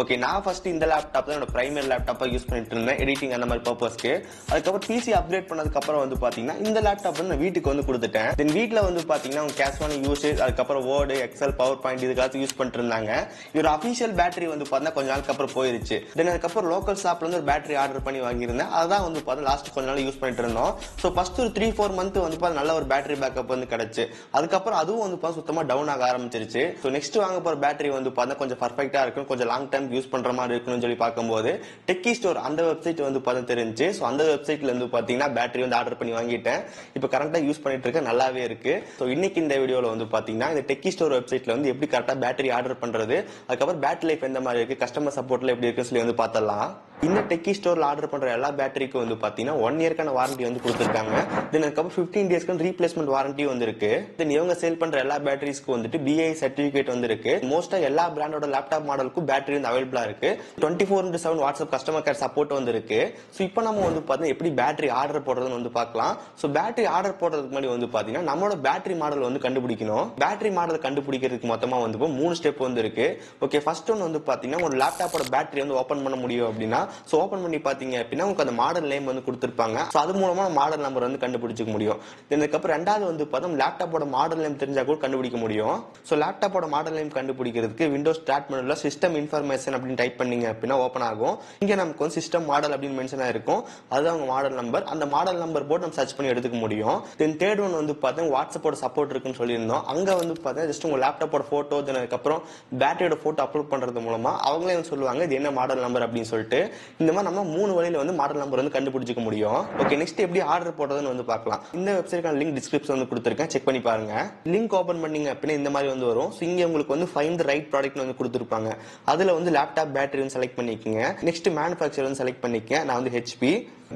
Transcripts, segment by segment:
Okay, நான் first இந்த laptop தான் என்னோட பிரைமரி லேப்டாப்பா யூஸ் பண்ணிட்டு இருந்தேன், எடிட்டிங் அந்த மாதிரி பர்பஸ்க்கு. அதுக்கப்புறம் பிசி அப்கிரேட் பண்ணதுக்கு அப்புறம் வந்து பாத்தீங்கன்னா இந்த லேப்டாப் வந்து நான் வீட்டுக்கு வந்து கொடுத்துட்டேன். தென் வீட்டுல வந்து பாத்தீங்கன்னா அவங்க கேஷுவலான யூசேஜ், அதுக்கப்புறம் வேர்டு, எக்ஸல், பவர் பாயிண்ட் இதுக்காக யூஸ் பண்ணிட்டு இருந்தாங்க. இவர் அபிஷியல் பேட்டரி வந்து பாத்தீங்கன்னா கொஞ்ச நாளுக்கு அப்புறம் போயிருச்சு. தென் அதுக்கப்புறம் லோக்கல் ஷாப்ல இருந்து ஒரு பேட்டரி ஆர்டர் பண்ணி வாங்கியிருந்தேன். அதான் வந்து பாத்தீங்கன்னா லாஸ்ட் கொஞ்ச நாள் யூஸ் பண்ணிட்டு இருந்தோம். ஸோ ஃபர்ஸ்ட் ஒரு 3-4 மந்த் வந்து பாத்தீங்கன்னா நல்ல ஒரு பேட்டரி பேக்கப் வந்து கிடைச்சு. அதுக்கப்புறம் அதுவும் வந்து பாத்தீங்கன்னா சுத்தமா டவுன் ஆக ஆரம்பிச்சிருச்சு. ஸோ நெக்ஸ்ட் வாங்க போற பேட்டரி வந்து பாத்தீங்கன்னா கொஞ்சம் பர்ஃபெக்டா இருக்கும், கொஞ்சம் லாங் டைம் யூஸ் பண்ற மாதிரி இருக்குன்னு சொல்லி பார்க்கும்போது டெக்கி ஸ்டோர் அந்த வெப்சைட் வந்து பார்த்தா தெரிஞ்சு. ஸோ அந்த வெப்சைட்ல இருந்து பாத்தீங்கன்னா பேட்டரி வந்து ஆர்டர் பண்ணி வாங்கிட்டேன். இப்போ கரெக்டா யூஸ் பண்ணிட்டு இருக்க, நல்லாவே இருக்கு. ஸோ இன்னைக்கு இந்த வீடியோல வந்து பாத்தீங்கன்னா இந்த டெக்கி ஸ்டோர் வெப்சைட்ல வந்து எப்படி கரெக்டா பேட்டரி ஆர்டர் பண்றது, அதுக்கப்புறம் பேட்டரி லைஃப் எந்த மாதிரி இருக்கு, கஸ்டமர் சப்போர்ட்ல எப்படி இருக்குன்னு சொல்லி வந்து பார்த்தலாம். இந்த டெக்கி ஸ்டோர்ல ஆர்டர் பண்ற எல்லா பேட்டரிக்கும் வந்து பாத்தீங்கன்னா 1 இயர்க்கான வாரண்டி வந்து கொடுத்துருக்காங்க. தென் அதுக்கப்புறம் 15 டேஸ்க்கு ரீப்ளேஸ்மெண்ட் வாரண்டி வந்து இருக்கு. தென் இவங்க சேல் பண்ற எல்லா பேட்டரிஸ்க்கு வந்துட்டு BI சர்டிபிகேட் வந்து இருக்கு. மோஸ்டா எல்லா பிராண்டோட லேப்டாப் மாடலுக்கும் பேட்டரி வந்து அவைலபிளா இருக்கு. 24/7 வாட்ஸ்அப் கஸ்டமர் கேர் சப்போர்ட் வந்து இருக்கு. ஸோ இப்போ நம்ம வந்து பாத்தீங்கன்னா எப்படி பேட்டரி ஆர்டர் போடுறதுன்னு வந்து பார்க்கலாம். ஸோ பேட்டரி ஆர்டர் போடுறதுக்கு முன்னாடி வந்து பாத்தீங்கன்னா நம்மளோட பேட்டரி மாடல் வந்து கண்டுபிடிக்கணும். பேட்டரி மாடல் கண்டுபிடிக்கிறதுக்கு மொத்தமா வந்து 3 ஸ்டெப் வந்து இருக்கு. ஓகே, ஃபர்ஸ்ட் ஒன் வந்து பாத்தீங்கன்னா ஒரு லேப்டாப்போட பேட்டரி வந்து ஓபன் பண்ண முடியும் அப்படின்னா, ஸோ ஓபன் பண்ணி பாத்தீங்க அப்படின்னா உங்களுக்கு அந்த மாடல் நேம் வந்து கொடுத்துருப்பாங்க. ஸோ அது மூலமா மாடல் நம்பர் வந்து கண்டுபிடிச்சிக்க முடியும். இதுக்கப்புறம் ரெண்டாவது வந்து பார்த்தா லேப்டாப்போட மாடல் நேம் தெரிஞ்சா கூட கண்டுபிடிக்க முடியும். ஸோ லேப்டாப்போட மாடல் நேம் கண்டுபிடிக்கிறதுக்கு விண்டோஸ் ஸ்டார்ட் மெனுல சிஸ்டம் இன்ஃபர்மேஷன் அப்படின்னு டைப் பண்ணீங்க அப்படின்னா ஓப்பன் ஆகும். இங்க நமக்கு வந்து சிஸ்டம் மாடல் அப்படின்னு மென்ஷன் ஆயிருக்கும். அது அவங்க மாடல் நம்பர். அந்த மாடல் நம்பர் போட்டு நம்ம சர்ச் பண்ணி எடுத்துக்க முடியும். தென் தேர்ட் ஒன் வந்து பார்த்தா வாட்ஸ்அப்போட சப்போர்ட் இருக்குன்னு சொல்லியிருந்தோம். அங்க வந்து பார்த்தா ஜஸ்ட் உங்க லேப்டாப்போட போட்டோ, தென் அதுக்கப்புறம் பேட்டரியோட போட்டோ அப்லோட் பண்றது மூலமா அவங்களே வந்து சொல்லுவாங்க இது என்ன மாடல் நம்பர் அப்படின்னு சொல்லிட்டு. இந்த மாதிரி நம்ம 3 வழியில வந்து மாடல் நம்பர் வந்து கண்டுபிடிச்சிக்க முடியும். ஓகே, நெக்ஸ்ட் எப்படி ஆர்டர் போடுறதுன்னு வந்து பார்க்கலாம். இந்த வெப்சைட்கான லிங்க் டிஸ்கிரிப்ஷன் வந்து கொடுத்துருக்கேன், செக் பண்ணி பாருங்க. லிங்க் ஓபன் பண்ணீங்க அப்படின்னா இந்த மாதிரி வந்து வரும். ஸோ இங்க உங்களுக்கு வந்து ஃபைண்ட் தி ரைட் ப்ராடக்ட் வந்து கொடுத்துருப்பாங்க. அதுல வந்து லேப்டாப் பேட்டரி வந்து செலக்ட் பண்ணிக்கங்க. நெக்ஸ்ட் மேனுஃபேக்சர் வந்து செலக்ட் பண்ணிக்க. நான் வந்து HP.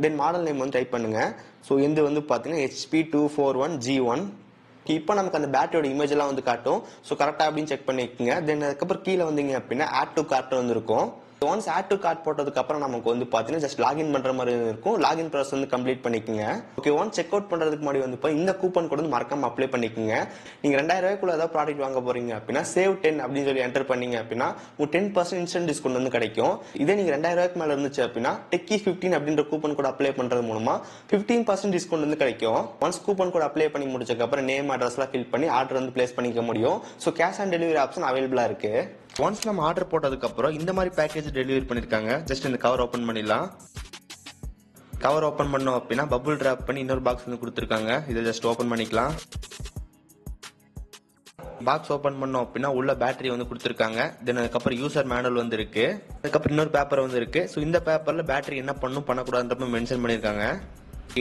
தென் மாடல் நேம் வந்து டைப் பண்ணுங்க. ஸோ இது வந்து பாத்தீங்கன்னா HP241G1. இப்போ நமக்கு அந்த பேட்டரியோட இமேஜ் எல்லாம் வந்து காட்டும். ஸோ கரெக்டா அப்படின்னு செக் பண்ணிக்கங்க. தென் அதுக்கப்புறம் கீழே வந்தீங்க அப்படின்னா ஆட் டு கார்ட் வந்து இருக்கும். ஒன்ஸ் ஆட் டு கார்ட் போட்டதுக்கு அப்புறம் நமக்கு வந்து பாத்தீங்கன்னா ஜஸ்ட் லாகின் பண்ற மாதிரி இருக்கும். லாகின் ப்ராசஸ் வந்து கம்ப்ளீட் பண்ணிக்கங்க. ஓகே, ஒன்ஸ் செக் அவுட் பண்றதுக்கு முன்னாடி வந்து இந்த கூப்பன் கோட் வந்து மறக்காம அப்ளை பண்ணிக்கங்க. நீங்க 2000 ரூபாய்க்குள்ள ஏதாவது ப்ராடக்ட் வாங்க போறீங்க அப்படின்னா சேவ் 10 அப்படின்னு சொல்லி என்டர் பண்ணீங்க அப்படின்னா உங்களுக்கு 10% இன்ஸ்டன்ட் டிஸ்கவுண்ட் வந்து கிடைக்கும். இதே நீங்க 2000 ரூபாய்க்கு மேல இருந்துச்சு அப்படின்னா டெக்கி 15 அப்படின்ற கூப்பன் கோட் அப்ளை பண்றது மூலமா 15% டிஸ்கவுண்ட் வந்து கிடைக்கும். ஒன்ஸ் கூப்பன் கோட் அப்ளை பண்ணி முடிச்சதுக்கு அப்புறம் நேம் அட்ரஸ் எல்லாம் ஃபில் பண்ணி ஆர்டர் வந்து பிளேஸ் பண்ணிக்க முடியும். So cash on delivery option அவைலபிளா இருக்கு. ஒன்ஸ் நம்ம ஆர்டர் போட்டதுக்கு அப்புறம் இந்த மாதிரி பேக்கேஜ் டெலிவரி பண்ணிருக்காங்க. ஜஸ்ட் இந்த கவர் ஓபன் பண்ணிடலாம். கவர் ஓபன் பண்ணோம் அப்படின்னா பபுள் டிராப் பண்ணி இன்னொரு பாக்ஸ் வந்து கொடுத்துருக்காங்க. இதை ஜஸ்ட் ஓபன் பண்ணிக்கலாம். பாக்ஸ் ஓபன் பண்ணோம் அப்படின்னா உள்ள பேட்டரி வந்து கொடுத்துருக்காங்க. தென் அதுக்கப்புறம் யூசர் மேனுவல் வந்து இருக்கு. அதுக்கப்புறம் இன்னொரு பேப்பர் வந்து இருக்கு. ஸோ இந்த பேப்பர்ல பேட்டரி என்ன பண்ணும் பண்ணக்கூடாதுன்ற மென்ஷன் பண்ணிருக்காங்க.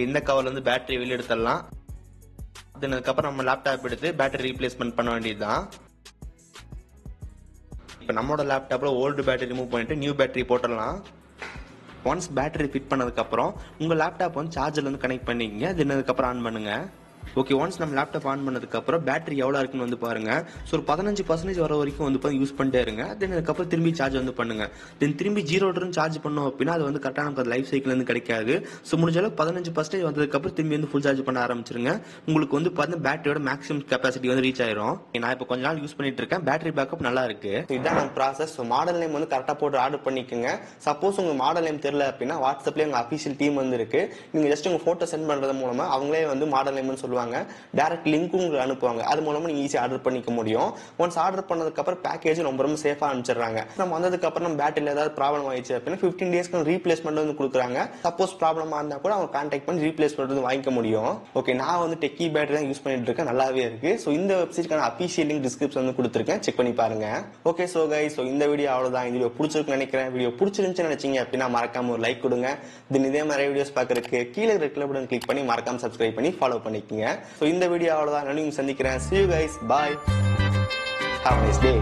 இந்த கவர்ல இருந்து பேட்டரி வெளியே எடுத்துடலாம். தென் அதுக்கப்புறம் நம்ம லேப்டாப் எடுத்து பேட்டரி ரீப்ளேஸ்மெண்ட் பண்ண வேண்டியதுதான். இப்போ நம்மளோட லேப்டாப்ல ஓல்டு பேட்டரி ரிமூவ் பண்ணிட்டு நியூ பேட்டரி போட்டுடலாம். ஒன்ஸ் பேட்டரி ஃபிட் பண்ணதுக்கு அப்புறம் உங்க லேப்டாப் வந்து சார்ஜர்ல இருந்து கனெக்ட் பண்ணிக்கங்க. தென் அதுக்கப்புறம் ஆன் பண்ணுங்க. ஓகே, ஒன்ஸ் நம்ம லேப்டாப் ஆன் பண்ணதுக்கு அப்புறம் பேட்டரி எவ்வளவு இருக்குன்னு வந்து பாருங்க. ஸோ ஒரு 15% வர வரைக்கும் வந்து யூஸ் பண்ணிட்டே இருங்க. தென் அதுக்கப்புறம் திரும்பி சார்ஜ் வந்து பண்ணுங்க. தென் திரும்பி 0 சார்ஜ் பண்ணோம் அப்படின்னா அது வந்து கரெக்டாக நமக்கு லைஃப் சைக்கிள் வந்து கிடைக்காது. ஸோ முடிஞ்ச அளவுக்கு 15% வந்ததுக்கு அப்புறம் திரும்பி வந்து ஃபுல் சார்ஜ் பண்ண ஆரம்பிச்சிருங்க. உங்களுக்கு வந்து பார்த்தீங்கன்னா பேட்டரியோட மேக்ஸிமம் கெப்பாசிட்டி வந்து ரீச் ஆயிரும். நான் இப்போ கொஞ்ச நாள் யூஸ் பண்ணிட்டு இருக்கேன். பேட்டரி பேக்கப் நல்லா இருக்கு. இதுதான் நம்ம ப்ராசஸ். ஸோ மாடல் நேம் வந்து கரெக்டாக போட்டு ஆர்டர் பண்ணிக்கோங்க. சப்போஸ் உங்க மாடல் நேம் தெரியல அப்படின்னா வாட்ஸ்அப்லேயே உங்க அஃபிஷியல் டீம் வந்து இருக்கு. நீங்க ஜஸ்ட் உங்க போட்டோ சென்ட் பண்றது மூலமா அவங்களே வந்து மாடல் நேம்னு சொல்லுவாங்க. டைரக்ட் லிங்க் உங்களுக்கு அனுப்புவாங்க. அது மூலமா நீங்க ஈஸியா ஆர்டர் பண்ணிக்க முடியும். ஒன்ஸ் ஆர்டர் பண்ணதுக்கு அப்புறம் பேக்கேஜ் ரொம்ப ரொம்ப சேஃபா அனுப்பிச்சிடுறாங்க. நம்ம வந்ததுக்கு அப்புறம் நம்ம பேட்டரியில ஏதாவது ப்ராப்ளம் ஆயிடுச்சு அப்படின்னா 15 டேஸ்க்கு ரீப்ளேஸ்மெண்ட் வந்து கொடுக்குறாங்க. சப்போஸ் ப்ராப்ளமா இருந்தா கூட அவங்க கான்டாக்ட் பண்ணி ரீப்ளேஸ்மெண்ட் வந்து வாங்கிக்க முடியும். ஓகே, நான் வந்து டெக்கி பேட்டரி தான் யூஸ் பண்ணிட்டு இருக்கேன், நல்லாவே இருக்கு. ஸோ இந்த வெப்சைட்க்கான அபிஷியல் லிங்க் டிஸ்கிரிப்ஷன் வந்து கொடுத்துருக்கேன், செக் பண்ணி பாருங்க. ஓகே, ஸோ கைஸ், ஸோ இந்த வீடியோ அவ்வளவுதான். இந்த வீடியோ பிடிச்சிருக்குன்னு நினைக்கிறேன். வீடியோ பிடிச்சிருந்துச்சு நினைச்சீங்க அப்படின்னா மறக்காம ஒரு லைக் கொடுங்க. தென் இதே மாதிரி வீடியோஸ் பார்க்கறதுக்கு கீழே இருக்கிற பட்டன் கிளிக் பண்ணி மறக்காம சப்ஸ்கிரைப் பண்ணி ஃபாலோ பண்ணிக்கங்க. ஸோ இந்த வீடியோ அவ்வளவுதான். சந்திக்கிறேன். See you guys. Bye. Have a nice day.